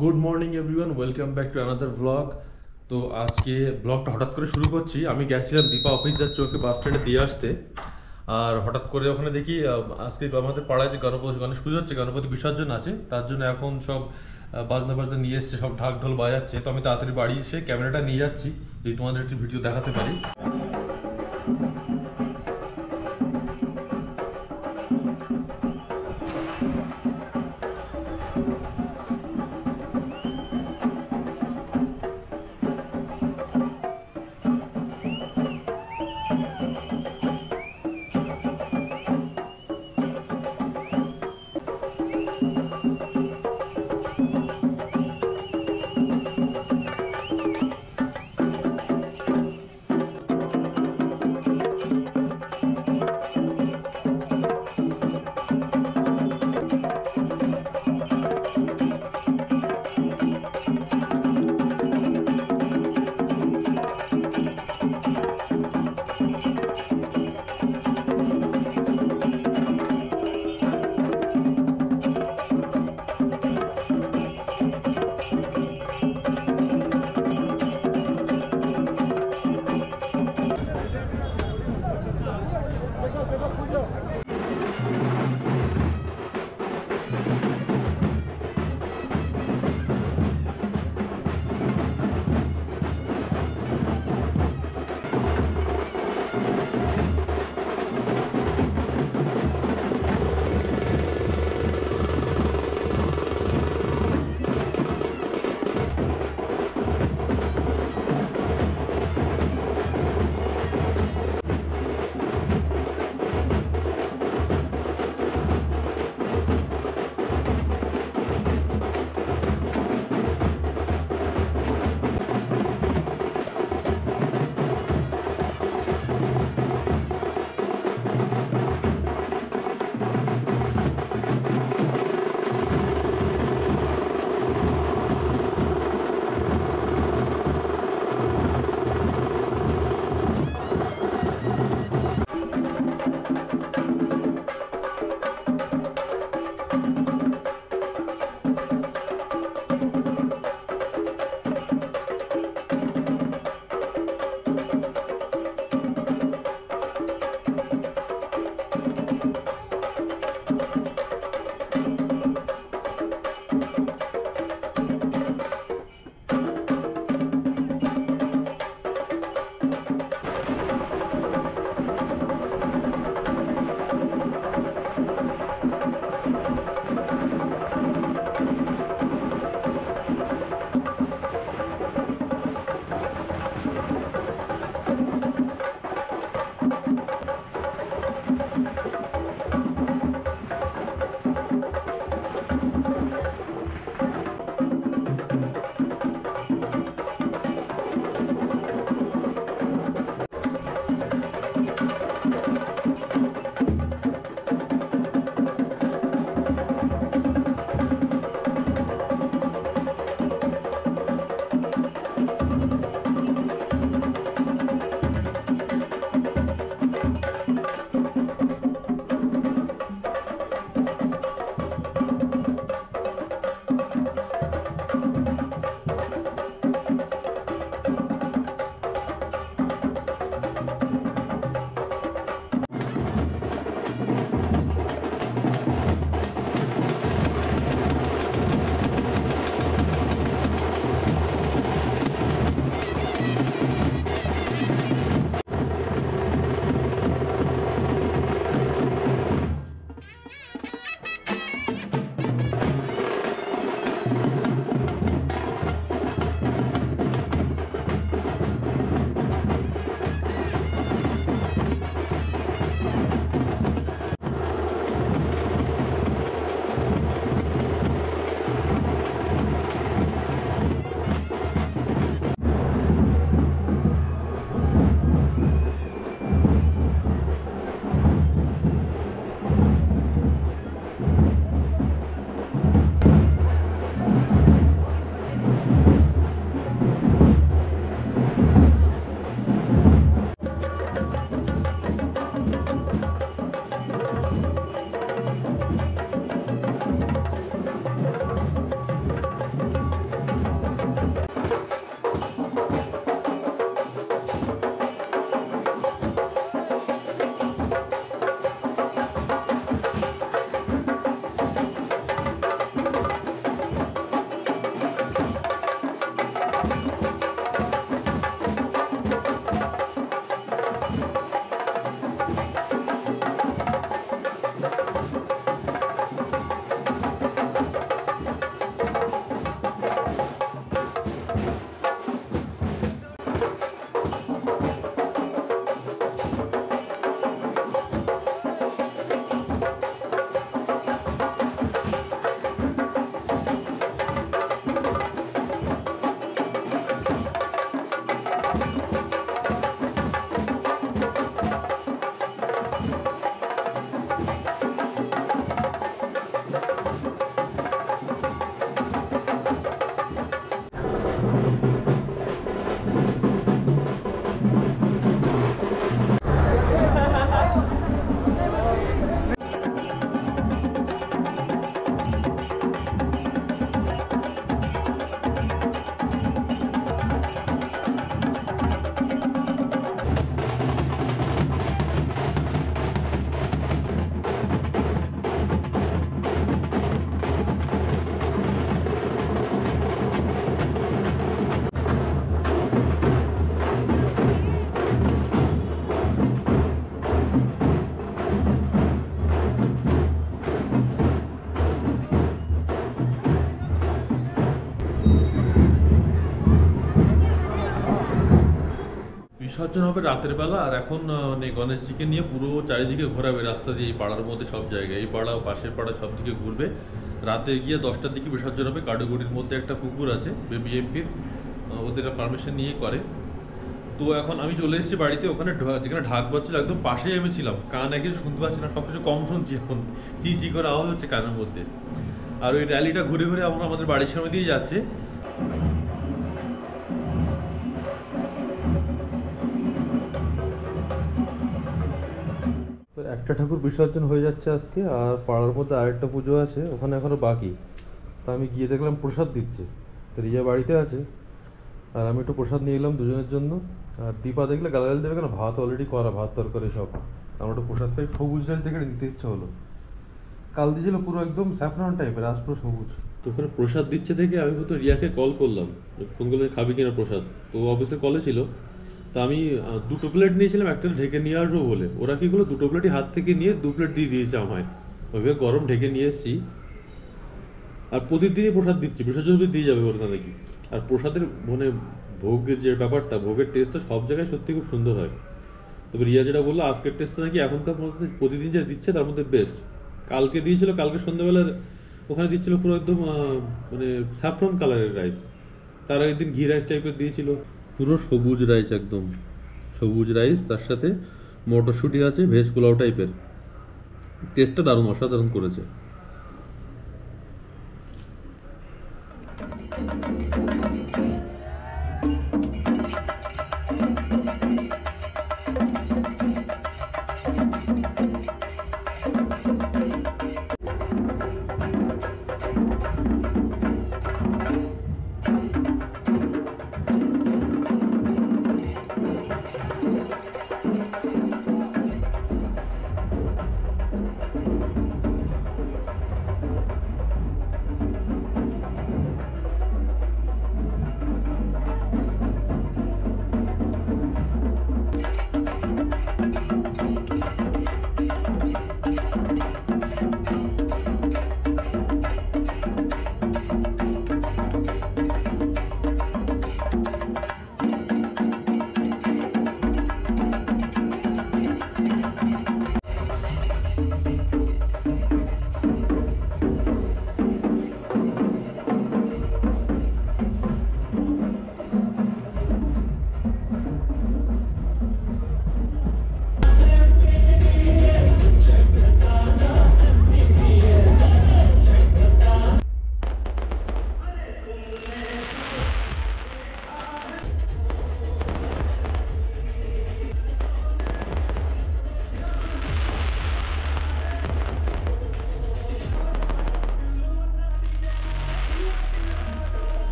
Good morning everyone, welcome back to another blog. তো আজকে ব্লগটা হঠাৎ করে শুরু করছি। আমি গেছিলাম দীপা অফিস যাচ্ছে, ওকে বাস স্ট্যান্ডে দিয়ে আসতে। আর হঠাৎ করে ওখানে দেখি আজকে আমাদের পাড়ায় যে গণেশ পুজো হচ্ছে, গণপতি বিসর্জন আছে, তার জন্য এখন সব বাজনা বাজনা নিয়ে এসছে, সব ঢাক ঢোল বাজাচ্ছে। তো আমি তাড়াতাড়ি বাড়ি এসে ক্যামেরাটা নিয়ে যাচ্ছি, যদি তোমাদের একটি ভিডিও দেখাতে পারি। বিসর্জন হবে রাতের বেলা। আর এখন মানে গণেশজিকে নিয়ে পুরো চারিদিকে ঘোরাবে রাস্তা দিয়ে, এই পাড়ার মধ্যে সব জায়গায়, এই পাড়া পাশের পাড়া সব দিকে ঘুরবে। রাতে গিয়ে 10টার দিকে বিসর্জন হবে। কাডুগুড়ির মধ্যে একটা পুকুর আছে, বিএমপির ওদের পারমিশন নিয়ে করে। তো এখন আমি চলে এসেছি বাড়িতে, ওখানে যেখানে ঢাক বাজছিল একদম পাশেই আমি ছিলাম। কানে কিছু শুনতে পাচ্ছি না, সব কিছু কম শুনছি এখন, চি করে আওয়াজ হচ্ছে কানের মধ্যে। আর ওই র্যালিটা ঘুরে ঘুরে আমরা আমাদের বাড়ির সামনে দিয়ে যাচ্ছে। তো একটা ঠাকুর বিসর্জন হয়ে যাচ্ছে আজকে, আর পাড়ার মধ্যে আরেকটা পুজো আছে, ওখানে এখনো বাকি। তা আমি গিয়ে দেখলাম প্রসাদ দিচ্ছে। তো রিয়া বাড়িতে আছে, আর আমি একটু প্রসাদ নিয়ে এলাম দুজনের জন্য। আর দীপা দেখলে গালাগাল দেবে কেন, ভাত অলরেডি করা, ভাত তরকারি সব। আমার একটু প্রসাদ পাই, সবুজ ডাল থেকে নিতে ইচ্ছে হলো। কাল দিয়েছিল পুরো একদম স্যাফরন টাইপের, আজ পুরো সবুজ। তো ওখানে প্রসাদ দিচ্ছে দেখে আমি তো রিয়াকে কল করলাম, ফোন করলে খাবি কিনা প্রসাদ। তো অফিসে কলে ছিল। তা আমি 2টো প্লেট নিয়েছিলাম, একটা ঢেকে নিয়ে আসবো বলে। ওরা কি করলো, 2টো প্লেটই হাত থেকে নিয়ে 2 প্লেট দিয়ে দিয়েছে আমায়। ওইভাবে গরম ঢেকে নিয়ে এসেছি। আর প্রতিদিনই প্রসাদ দিচ্ছি, বিসর্জন দিয়ে যাবে ওর নাকি। আর প্রসাদের মানে ভোগের যে ব্যাপারটা, ভোগের টেস্টটা সব জায়গায় সত্যি খুব সুন্দর হয়। তবে রিয়া যেটা বললো, আজকের টেস্টটা নাকি এখনকার মধ্যে প্রতিদিন যে দিচ্ছে তার মধ্যে বেস্ট। কালকে দিয়েছিল, কালকে সন্ধ্যাবেলার ওখানে দিচ্ছিল পুরো একদম মানে স্যাফরন কালারের রাইস। তার একদিন ঘি রাইস টাইপের দিয়েছিল, পুরো সবুজ রাইস, একদম সবুজ রাইস, তার সাথে মটরশুঁটি আছে, ভেজ পোলাও টাইপের। টেস্টটা দারুণ, অসাধারণ করেছে।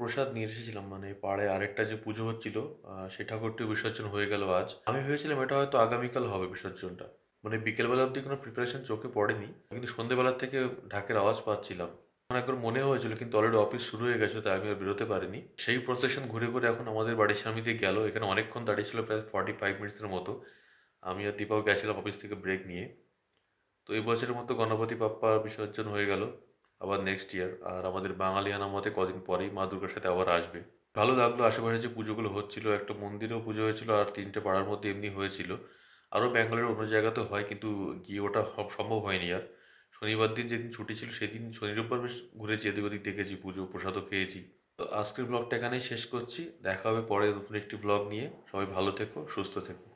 প্রসাদ নিয়ে এসেছিলাম, মানে পাড়ায় আরেকটা যে পুজো হচ্ছিল সেই ঠাকুরটি বিসর্জন হয়ে গেল আজ। আমি ভেবেছিলাম এটা হয়তো আগামীকাল হবে বিসর্জনটা, মানে বিকেলবেলা অবধি কোনো প্রিপারেশন চোখে পড়েনি, কিন্তু সন্ধ্যেবেলার থেকে ঢাকের আওয়াজ পাচ্ছিলাম। আমার একবার মনে হয়েছিল, কিন্তু অলরেডি অফিস শুরু হয়ে গেছে, তাই আমি আর বেরোতে পারিনি। সেই প্রসেশন ঘুরে ঘুরে এখন আমাদের বাড়ির সামনে দিয়ে গেল। এখানে অনেকক্ষণ দাঁড়িয়ে ছিল, প্রায় 45 মিনিটসের মতো। আমি আর দীপাও গেছিলাম অফিস থেকে ব্রেক নিয়ে। তো এই বছরের মতো গণপতি বাপ্পার বিসর্জন হয়ে গেল, আবার নেক্সট ইয়ার। আর আমাদের বাঙালিয়ানা মতে কদিন পরেই মা দুর্গার সাথে আবার আসবে। ভালো লাগলো আশেপাশে যে পুজোগুলো হচ্ছিল, একটা মন্দিরেও পুজো হয়েছিল, আর 3টে পাড়ার মধ্যে এমনি হয়েছিল। আরও ব্যাঙ্গালোরের অন্য জায়গাতেও হয়, কিন্তু গিয়ে ওটা সম্ভব হয়নি আর। শনিবার দিন যেদিন ছুটি ছিল সেদিন শনি রোববার বেশ ঘুরেছি, এদিক ওদিক দেখেছি, পুজো প্রসাদও খেয়েছি। তো আজকের ব্লগটা এখানেই শেষ করছি, দেখা হবে পরে নতুন একটি ব্লগ নিয়ে। সবাই ভালো থেকো, সুস্থ থেকো।